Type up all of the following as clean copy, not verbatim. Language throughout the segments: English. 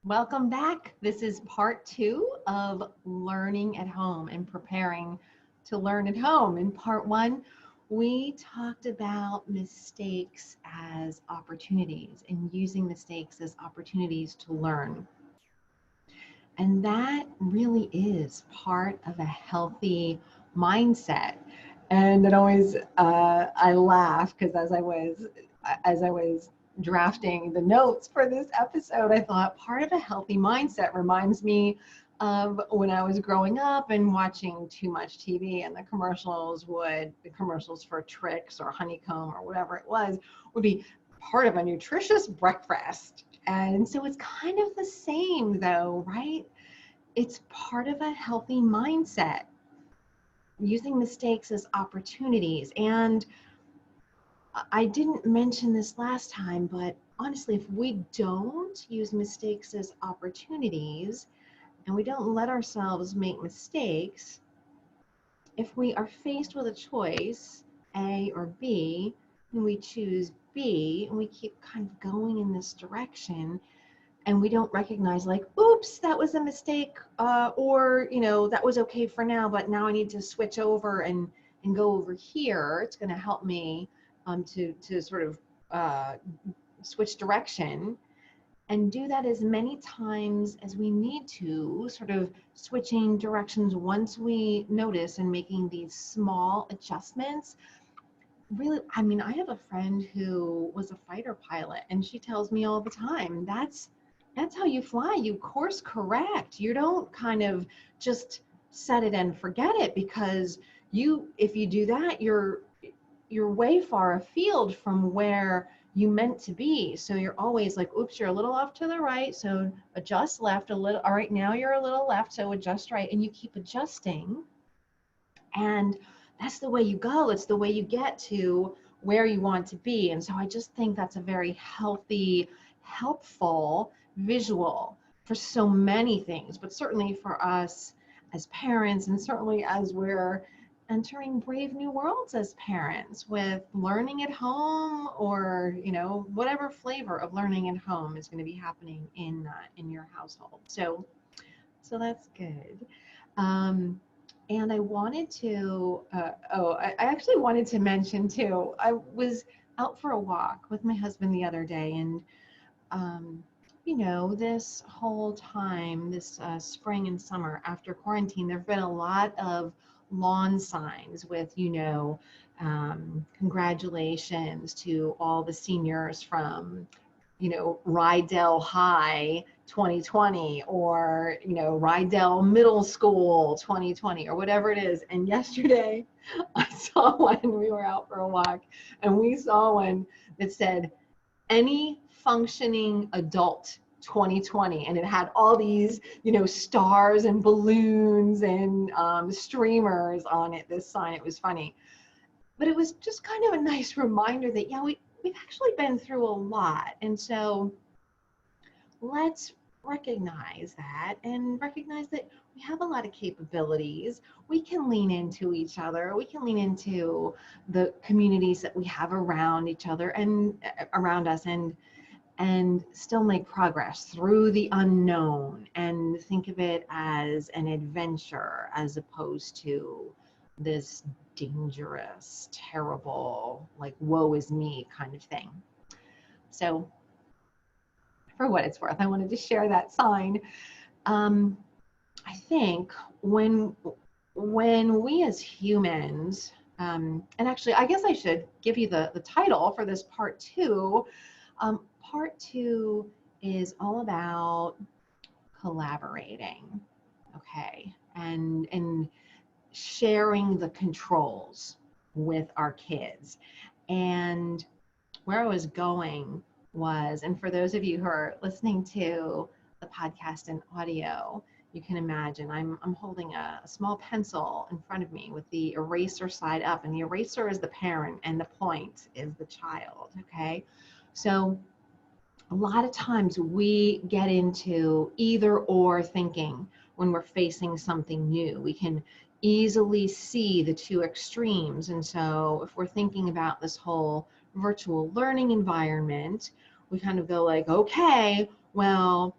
Welcome back. This is part 2 of learning at home and preparing to learn at home. In part 1, we talked about mistakes as opportunities and using mistakes as opportunities to learn. And that really is part of a healthy mindset. And it always, I laugh because as I was drafting the notes for this episode, I thought part of a healthy mindset reminds me of when I was growing up and watching too much TV, and the commercials for Trix or Honeycomb or whatever it was would be part of a nutritious breakfast. And so it's kind of the same though, right? It's part of a healthy mindset, using mistakes as opportunities. And I didn't mention this last time, but honestly, if we don't use mistakes as opportunities and we don't let ourselves make mistakes, if we are faced with a choice, A or B, and we choose B and we keep kind of going in this direction, and we don't recognize like, oops, that was a mistake, or, that was okay for now, but now I need to switch over and go over here. It's going to help me to sort of switch direction, and do that as many times as we need to, sort of switching directions once we notice and making these small adjustments. Really, I have a friend who was a fighter pilot, and she tells me all the time, that's how you fly. You course correct. You don't kind of just set it and forget it, because if you do that, you're way far afield from where you meant to be. So you're always like, oops, you're a little off to the right, so adjust left a little. All right, now you're a little left, so adjust right. And you keep adjusting. And that's the way you go. It's the way you get to where you want to be. And so I just think that's a very healthy, helpful visual for so many things, but certainly for us as parents, and certainly as we're entering brave new worlds as parents with learning at home, or whatever flavor of learning at home is going to be happening in your household. So that's good. And I wanted to I actually wanted to mention too, I was out for a walk with my husband the other day, and this whole time, this spring and summer after quarantine, there have been a lot of lawn signs with, congratulations to all the seniors from, Rydell High 2020, or, Rydell Middle School 2020, or whatever it is. And yesterday I saw one, we were out for a walk, and we saw one that said, any functioning adult 2020, and it had all these stars and balloons and streamers on it, this sign. It was funny, but it was just kind of a nice reminder that we've actually been through a lot. And so let's recognize that, and recognize that we have a lot of capabilities. We can lean into each other. We can lean into the communities that we have around each other and around us, and still make progress through the unknown, and think of it as an adventure as opposed to this dangerous, terrible, like woe is me kind of thing. So for what it's worth, I wanted to share that sign. I think when we as humans, and actually, I guess I should give you the title for this part 2. Part 2 is all about collaborating, okay, and sharing the controls with our kids. And where I was going was, and for those of you who are listening to the podcast in audio, you can imagine I'm holding a small pencil in front of me with the eraser side up, and the eraser is the parent and the point is the child, okay? So a lot of times we get into either or thinking when we're facing something new. We can easily see the two extremes. And so if we're thinking about this whole virtual learning environment, we kind of go like, okay, well,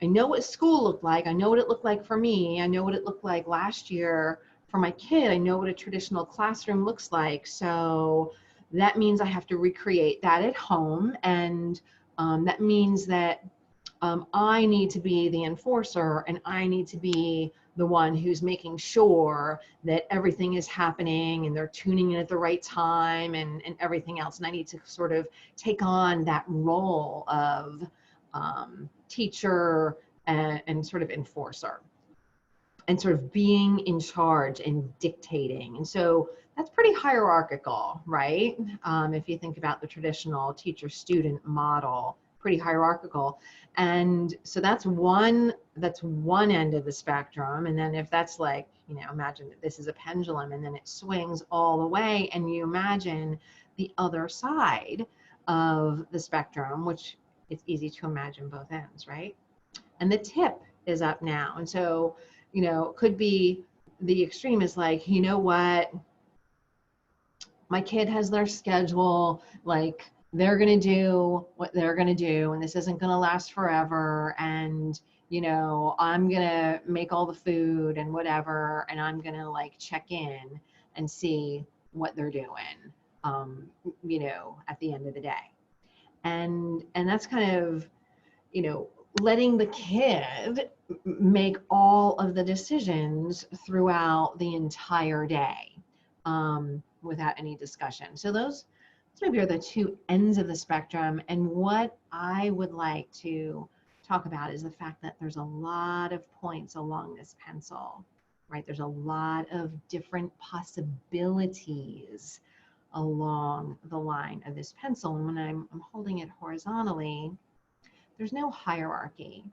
I know what school looked like. I know what it looked like for me. I know what it looked like last year for my kid. I know what a traditional classroom looks like. So that means I have to recreate that at home. And that means that I need to be the enforcer, and I need to be the one who's making sure that everything is happening and they're tuning in at the right time and everything else. And I need to sort of take on that role of teacher and sort of enforcer, and sort of being in charge and dictating. And so that's pretty hierarchical, right? If you think about the traditional teacher-student model, pretty hierarchical. And so that's one end of the spectrum. And then if that's like, you know, imagine that this is a pendulum and then it swings all the way, and you imagine the other side of the spectrum, which it's easy to imagine both ends, right? And the tip is up now. And so, you know, could be the extreme is like, you know what, my kid has their schedule, like they're going to do what they're going to do, and this isn't going to last forever. And, you know, I'm going to make all the food and whatever, and I'm going to like check in and see what they're doing, you know, at the end of the day. And that's kind of, you know, letting the kid make all of the decisions throughout the entire day, without any discussion. So those maybe are the two ends of the spectrum. And what I would like to talk about is the fact that there's a lot of points along this pencil, right? There's a lot of different possibilities along the line of this pencil. And when I'm holding it horizontally, there's no hierarchy.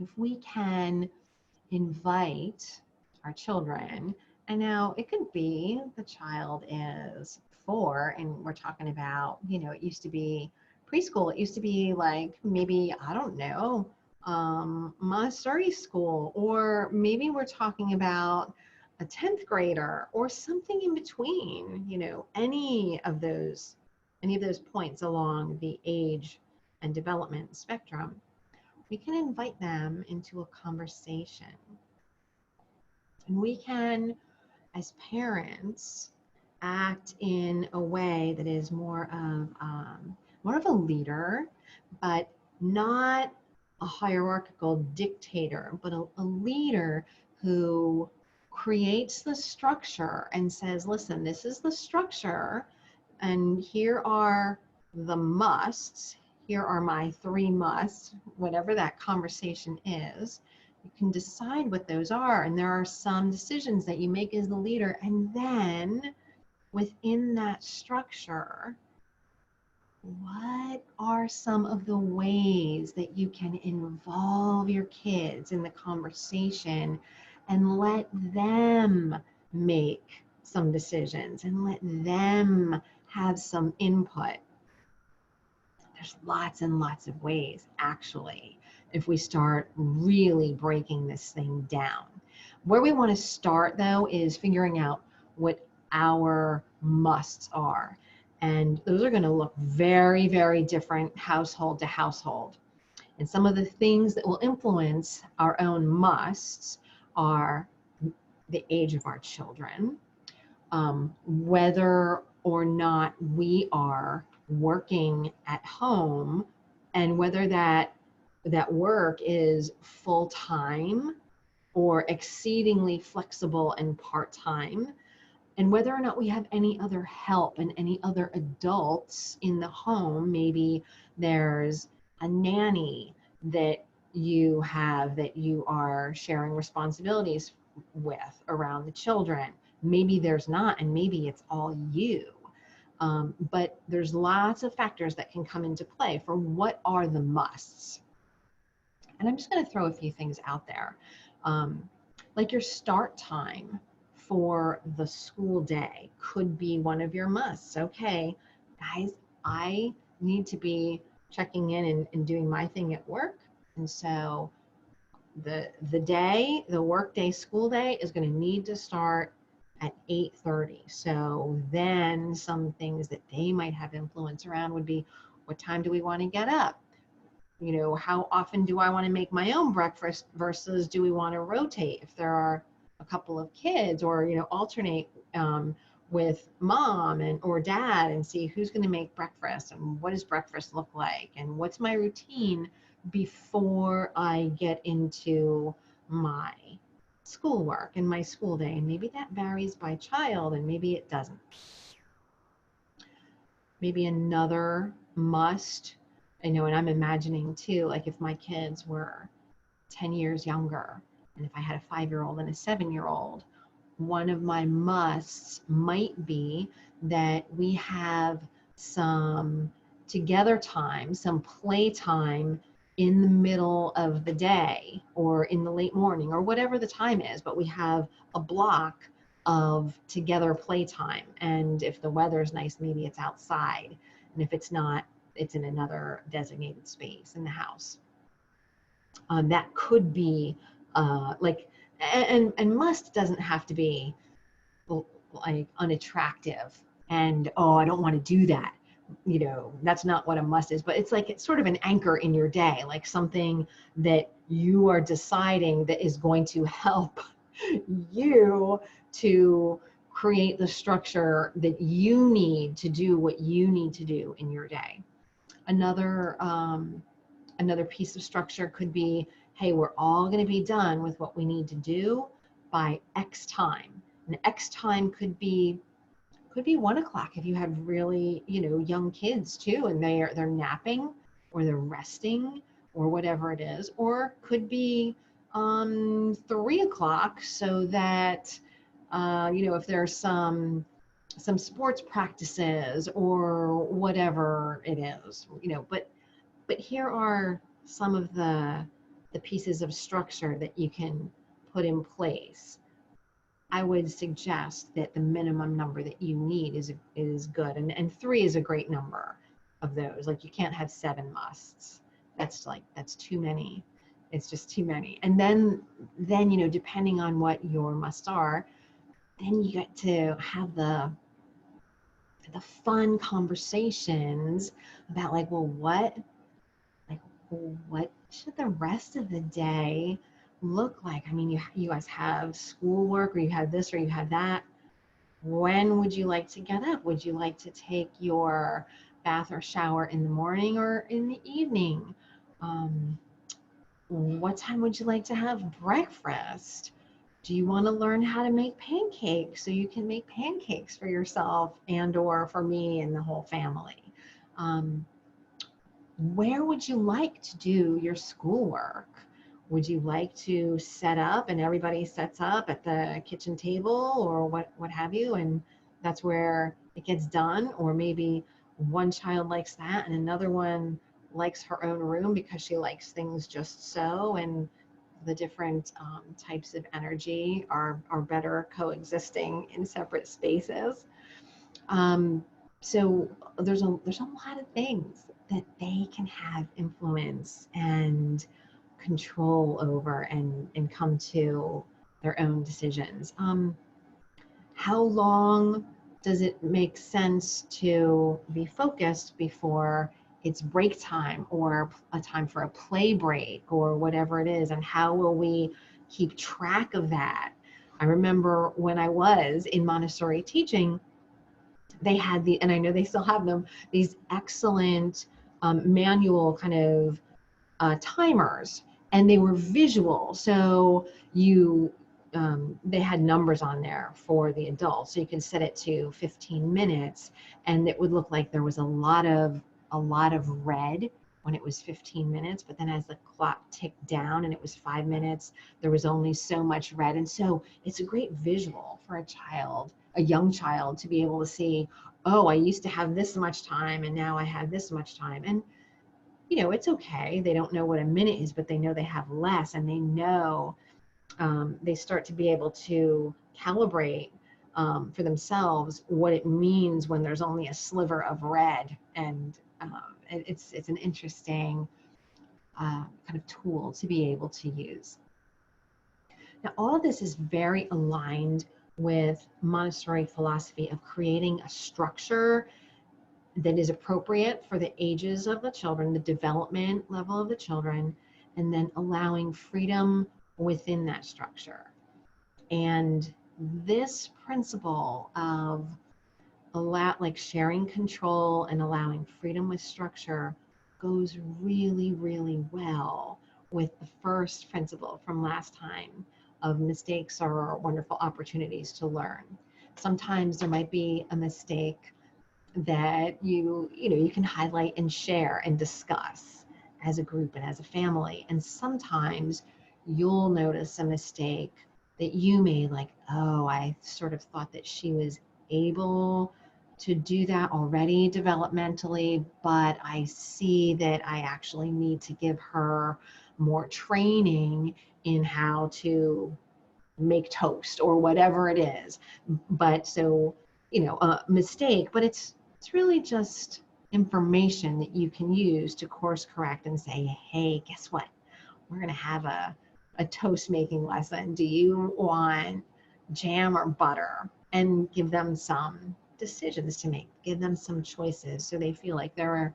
If we can invite our children, and now it could be the child is 4 and we're talking about, you know, it used to be preschool. It used to be like maybe, I don't know, Montessori school, or maybe we're talking about a 10th grader or something in between, you know, any of those points along the age and development spectrum. We can invite them into a conversation. And we can, as parents, act in a way that is more of a leader, but not a hierarchical dictator, but a leader who creates the structure and says, listen, this is the structure, and here are the musts. Here are my 3 musts, whatever that conversation is. You can decide what those are, and there are some decisions that you make as the leader, and then within that structure, what are some of the ways that you can involve your kids in the conversation and let them make some decisions and let them have some input? There's lots and lots of ways, actually, if we start really breaking this thing down. Where we want to start, though, is figuring out what our musts are. And those are going to look very, very different household to household. And some of the things that will influence our own musts are the age of our children, whether or not we are working at home, and whether that work is full-time or exceedingly flexible and part-time, and whether or not we have any other help and any other adults in the home. Maybe there's a nanny that you have that you are sharing responsibilities with around the children. Maybe there's not, and maybe it's all you. But there's lots of factors that can come into play for what are the musts. And I'm just going to throw a few things out there. Like your start time for the school day could be one of your musts. Okay, guys, I need to be checking in and doing my thing at work. And so the work day, school day is going to need to start at 8:30. So then some things that they might have influence around would be, what time do we want to get up? how often do I want to make my own breakfast versus do we want to rotate if there are a couple of kids, or alternate with mom or dad, and see who's going to make breakfast and what does breakfast look like and what's my routine before I get into my schoolwork and my school day. And maybe that varies by child and maybe it doesn't. Maybe another must, and I'm imagining too, like if my kids were 10 years younger, and if I had a 5-year-old and a 7-year-old, one of my musts might be that we have some together time, some play time in the middle of the day or in the late morning or whatever the time is, but we have a block of together playtime. And if the weather's nice, maybe it's outside. And if it's not, it's in another designated space in the house. That could be and must doesn't have to be like unattractive and, oh, I don't want to do that. That's not what a must is, but it's sort of an anchor in your day, like something that you are deciding that is going to help you to create the structure that you need to do what you need to do in your day. Another piece of structure could be, hey, we're all going to be done with what we need to do by X time. And X time could be 1 o'clock if you have really, young kids too, and they're napping or they're resting or whatever it is, or could be 3 o'clock so that, if there's some sports practices or whatever it is, but here are some of the pieces of structure that you can put in place. I would suggest that the minimum number that you need is good. And 3 is a great number of those. Like you can't have 7 musts. That's too many. It's just too many. And then, depending on what your musts are, then you get to have the fun conversations about what should the rest of the day look like? I mean, you guys have schoolwork, or you have this, or you have that. When would you like to get up? Would you like to take your bath or shower in the morning or in the evening? What time would you like to have breakfast? Do you want to learn how to make pancakes so you can make pancakes for yourself and or for me and the whole family? Where would you like to do your schoolwork? Would you like to set up and everybody sets up at the kitchen table or what have you, and that's where it gets done? Or maybe one child likes that and another one likes her own room because she likes things just so, and the different types of energy are better coexisting in separate spaces. So there's a lot of things that they can have influence and control over and come to their own decisions. How long does it make sense to be focused before it's break time or a time for a play break or whatever it is? And how will we keep track of that? I remember when I was in Montessori teaching, they had and I know they still have them, these excellent manual kind of timers, and they were visual. So they had numbers on there for the adults, so you can set it to 15 minutes, and it would look like there was a lot of red when it was 15 minutes, but then as the clock ticked down and it was 5 minutes, there was only so much red. And so it's a great visual for a young child, to be able to see, oh, I used to have this much time and now I have this much time. And it's okay. They don't know what a minute is, but they know they have less, and they know they start to be able to calibrate for themselves what it means when there's only a sliver of red. And it's an interesting kind of tool to be able to use. Now, all of this is very aligned with Montessori philosophy of creating a structure that is appropriate for the ages of the children, the development level of the children, and then allowing freedom within that structure. And this principle of like sharing control and allowing freedom with structure goes really, really well with the first principle from last time of mistakes are wonderful opportunities to learn. Sometimes there might be a mistake that you can highlight and share and discuss as a group and as a family. And sometimes you'll notice a mistake that you made, like, oh, I sort of thought that she was able to do that already developmentally, but I see that I actually need to give her more training in how to make toast or whatever it is. But so, a mistake, but it's really just information that you can use to course correct and say, hey, guess what? We're going to have a toast making lesson. Do you want jam or butter? And give them some decisions to make, give them some choices so they feel like they're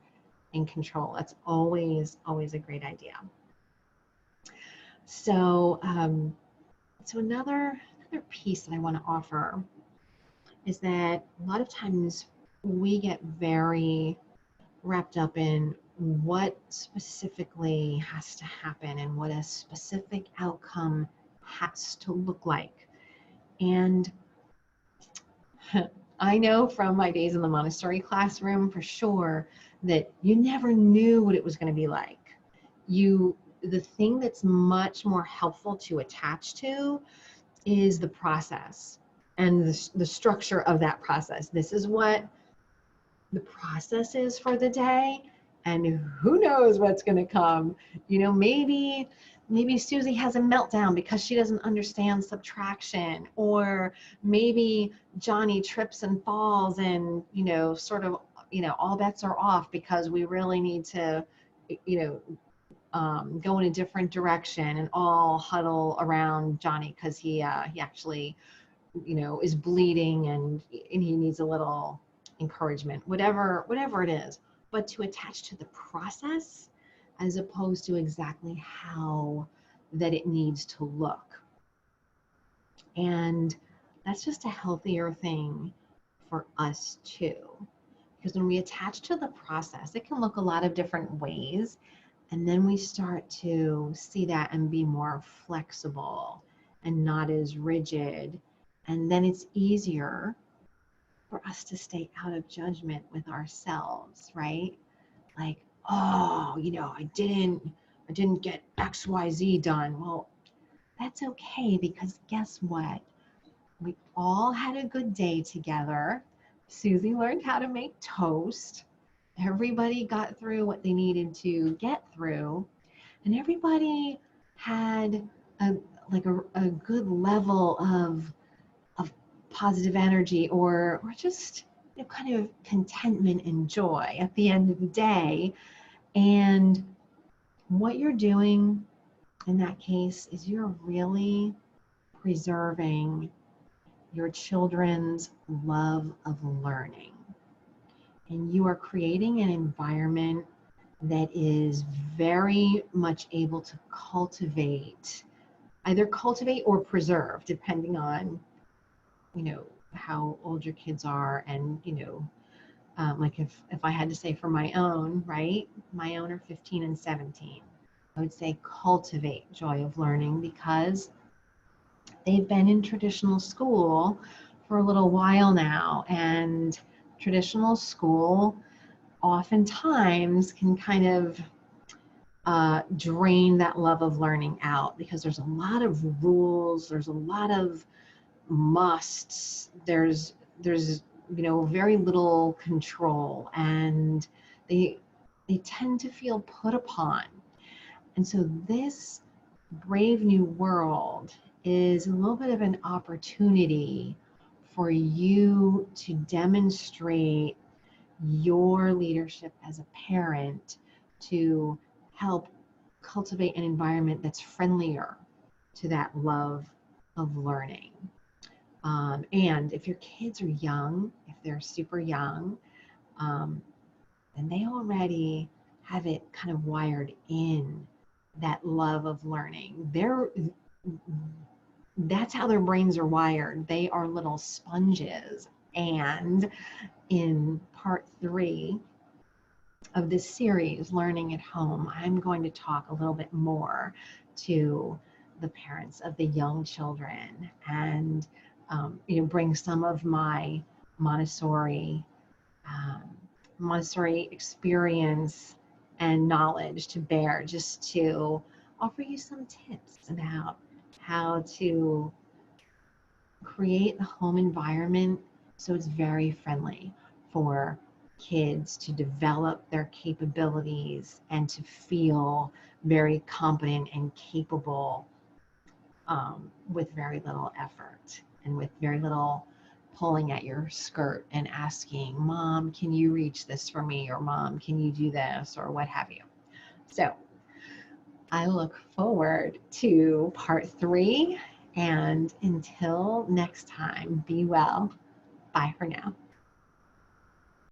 in control. That's always, always a great idea. So, so another piece that I want to offer is that a lot of times we get very wrapped up in what specifically has to happen and what a specific outcome has to look like. And I know from my days in the Montessori classroom for sure that you never knew what it was going to be like. The thing that's much more helpful to attach to is the process and the structure of that process. This is what the process is for the day, and who knows what's going to come. Maybe Susie has a meltdown because she doesn't understand subtraction, or maybe Johnny trips and falls and sort of all bets are off because we really need to go in a different direction and all huddle around Johnny because he actually is bleeding and he needs a little encouragement, whatever it is. But to attach to the process as opposed to exactly how that it needs to look. And that's just a healthier thing for us too, because when we attach to the process, it can look a lot of different ways. And then we start to see that and be more flexible and not as rigid. And then it's easier for us to stay out of judgment with ourselves, right? Like, oh, I didn't get XYZ done. Well, that's okay, because guess what? We all had a good day together. Susie learned how to make toast. Everybody got through what they needed to get through, and everybody had a good level of positive energy or just kind of contentment and joy at the end of the day. And what you're doing in that case is you're really preserving your children's love of learning. And you are creating an environment that is very much able to either cultivate or preserve, depending on, how old your kids are. And, like if I had to say for my own, right? My own are 15 and 17. I would say cultivate joy of learning, because they've been in traditional school for a little while now, and traditional school oftentimes can kind of drain that love of learning out, because there's a lot of rules, there's a lot of musts, there's very little control, and they tend to feel put upon. And so this brave new world is a little bit of an opportunity for you to demonstrate your leadership as a parent to help cultivate an environment that's friendlier to that love of learning. And if your kids are young, if they're super young, then they already have it kind of wired in, that love of learning. That's how their brains are wired. They are little sponges. And in part 3 of this series, Learning at Home, I'm going to talk a little bit more to the parents of the young children, and bring some of my Montessori um, Montessori experience and knowledge to bear, just to offer you some tips about how to create the home environment so it's very friendly for kids to develop their capabilities and to feel very competent and capable, with very little effort and with very little pulling at your skirt and asking, Mom, can you reach this for me? Or Mom, can you do this? Or what have you. So I look forward to part 3. And until next time, be well. Bye for now.